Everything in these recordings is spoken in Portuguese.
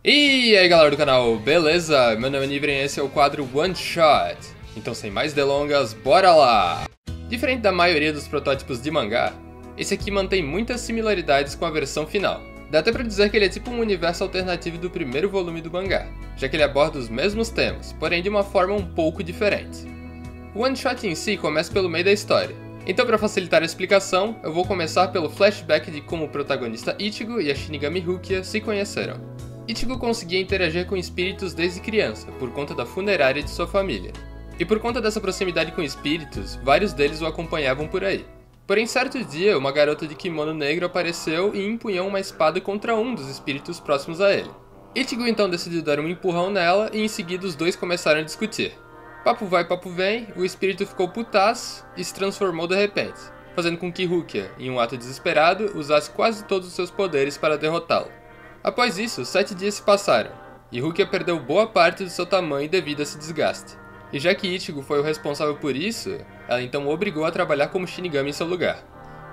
E aí galera do canal, beleza? Meu nome é Nivren e esse é o quadro One Shot. Então sem mais delongas, bora lá! Diferente da maioria dos protótipos de mangá, esse aqui mantém muitas similaridades com a versão final. Dá até pra dizer que ele é tipo um universo alternativo do primeiro volume do mangá, já que ele aborda os mesmos temas, porém de uma forma um pouco diferente. O One Shot em si começa pelo meio da história. Então, para facilitar a explicação, eu vou começar pelo flashback de como o protagonista Ichigo e a Shinigami Rukia se conheceram. Ichigo conseguia interagir com espíritos desde criança, por conta da funerária de sua família. E por conta dessa proximidade com espíritos, vários deles o acompanhavam por aí. Porém, certo dia, uma garota de kimono negro apareceu e empunhou uma espada contra um dos espíritos próximos a ele. Ichigo então decidiu dar um empurrão nela e em seguida os dois começaram a discutir. Papo vai, papo vem, o espírito ficou putaço e se transformou de repente, fazendo com que Rukia, em um ato desesperado, usasse quase todos os seus poderes para derrotá-lo. Após isso, 7 dias se passaram, e Rukia perdeu boa parte do seu tamanho devido a esse desgaste. E já que Ichigo foi o responsável por isso, ela então o obrigou a trabalhar como Shinigami em seu lugar.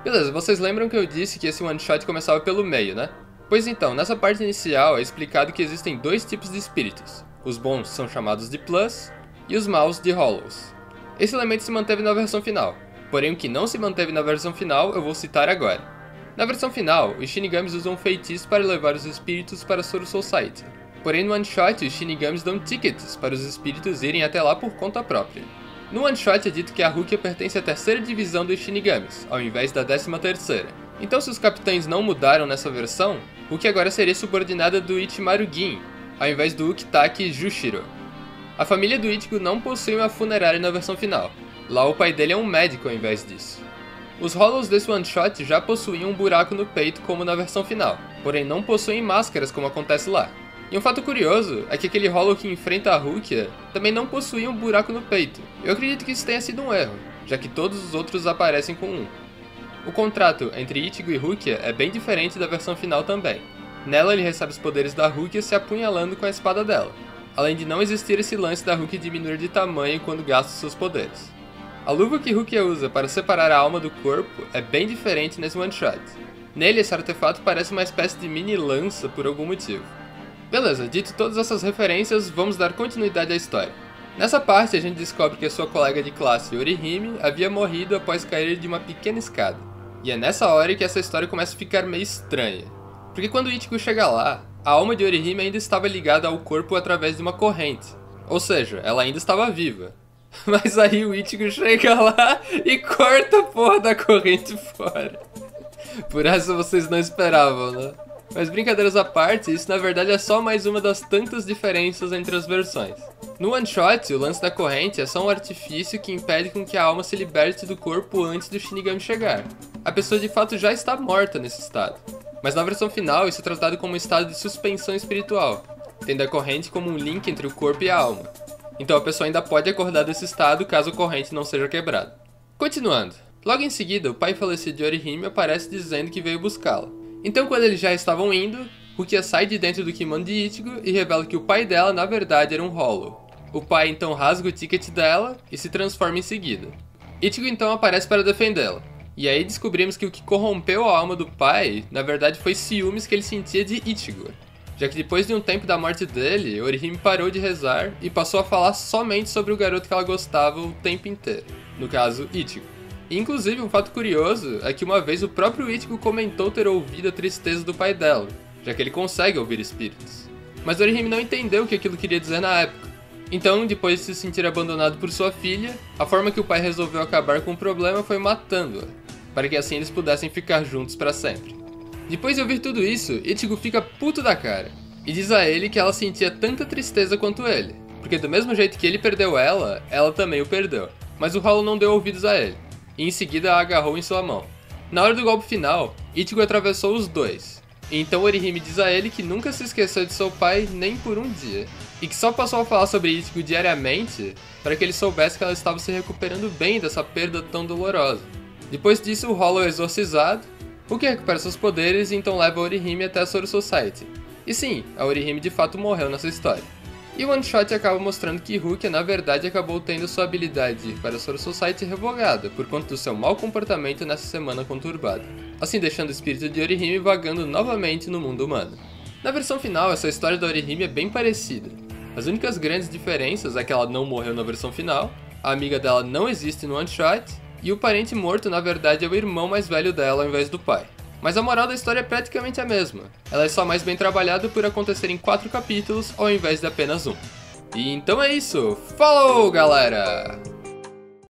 Beleza, vocês lembram que eu disse que esse one shot começava pelo meio, né? Pois então, nessa parte inicial é explicado que existem dois tipos de espíritos. Os bons são chamados de Plus, e os maus de Hollows. Esse elemento se manteve na versão final, porém o que não se manteve na versão final eu vou citar agora. Na versão final, os Shinigamis usam feitiços para levar os espíritos para Soul Society. Porém no One Shot, os Shinigamis dão tickets para os espíritos irem até lá por conta própria. No One Shot é dito que a Rukia pertence à terceira divisão dos Shinigamis, ao invés da 13ª. Então se os capitães não mudaram nessa versão, Rukia agora seria subordinada do Ichimaru Gin, ao invés do Ukitake Jushiro. A família do Ichigo não possui uma funerária na versão final, lá o pai dele é um médico ao invés disso. Os Hollows desse one shot já possuíam um buraco no peito como na versão final, porém não possuem máscaras como acontece lá. E um fato curioso é que aquele Hollow que enfrenta a Rukia também não possuía um buraco no peito. Eu acredito que isso tenha sido um erro, já que todos os outros aparecem com um. O contrato entre Ichigo e Rukia é bem diferente da versão final também. Nela ele recebe os poderes da Rukia se apunhalando com a espada dela. Além de não existir esse lance da Rukia diminuir de tamanho quando gasta seus poderes. A luva que Rukia usa para separar a alma do corpo é bem diferente nesse one shot. Nele esse artefato parece uma espécie de mini lança por algum motivo. Beleza, dito todas essas referências, vamos dar continuidade à história. Nessa parte a gente descobre que a sua colega de classe Orihime havia morrido após cair de uma pequena escada. E é nessa hora que essa história começa a ficar meio estranha. Porque quando Ichigo chega lá, a alma de Orihime ainda estava ligada ao corpo através de uma corrente. Ou seja, ela ainda estava viva. Mas aí o Ichigo chega lá e corta a porra da corrente fora. Por essa vocês não esperavam, né? Mas brincadeiras à parte, isso na verdade é só mais uma das tantas diferenças entre as versões. No one shot, o lance da corrente é só um artifício que impede com que a alma se liberte do corpo antes do Shinigami chegar. A pessoa de fato já está morta nesse estado. Mas na versão final isso é tratado como um estado de suspensão espiritual, tendo a corrente como um link entre o corpo e a alma. Então a pessoa ainda pode acordar desse estado caso a corrente não seja quebrada. Continuando, logo em seguida o pai falecido de Orihime aparece dizendo que veio buscá-la. Então quando eles já estavam indo, Rukia sai de dentro do kimono de Ichigo e revela que o pai dela na verdade era um Hollow. O pai então rasga o ticket dela e se transforma em seguida. Ichigo então aparece para defendê-la. E aí descobrimos que o que corrompeu a alma do pai, na verdade foi ciúmes que ele sentia de Ichigo. Já que depois de um tempo da morte dele, Orihime parou de rezar e passou a falar somente sobre o garoto que ela gostava o tempo inteiro. No caso, Ichigo. E, inclusive, um fato curioso é que uma vez o próprio Ichigo comentou ter ouvido a tristeza do pai dela, já que ele consegue ouvir espíritos. Mas Orihime não entendeu o que aquilo queria dizer na época. Então, depois de se sentir abandonado por sua filha, a forma que o pai resolveu acabar com o problema foi matando-a, para que assim eles pudessem ficar juntos para sempre. Depois de ouvir tudo isso, Ichigo fica puto da cara, e diz a ele que ela sentia tanta tristeza quanto ele, porque do mesmo jeito que ele perdeu ela, ela também o perdeu. Mas o Hollow não deu ouvidos a ele, e em seguida a agarrou em sua mão. Na hora do golpe final, Ichigo atravessou os dois, e então Orihime diz a ele que nunca se esqueceu de seu pai nem por um dia, e que só passou a falar sobre Ichigo diariamente para que ele soubesse que ela estava se recuperando bem dessa perda tão dolorosa. Depois disso, o Hollow é exorcizado, o que recupera seus poderes e então leva a Orihime até a Soul Society. E sim, a Orihime de fato morreu nessa história. E o One Shot acaba mostrando que Rukia na verdade acabou tendo sua habilidade de ir para a Soul Society revogada por conta do seu mau comportamento nessa semana conturbada, assim deixando o espírito de Orihime vagando novamente no mundo humano. Na versão final, essa história da Orihime é bem parecida. As únicas grandes diferenças é que ela não morreu na versão final, a amiga dela não existe no one shot, e o parente morto na verdade é o irmão mais velho dela ao invés do pai. Mas a moral da história é praticamente a mesma. Ela é só mais bem trabalhada por acontecer em 4 capítulos ao invés de apenas um. E então é isso. Falou, galera!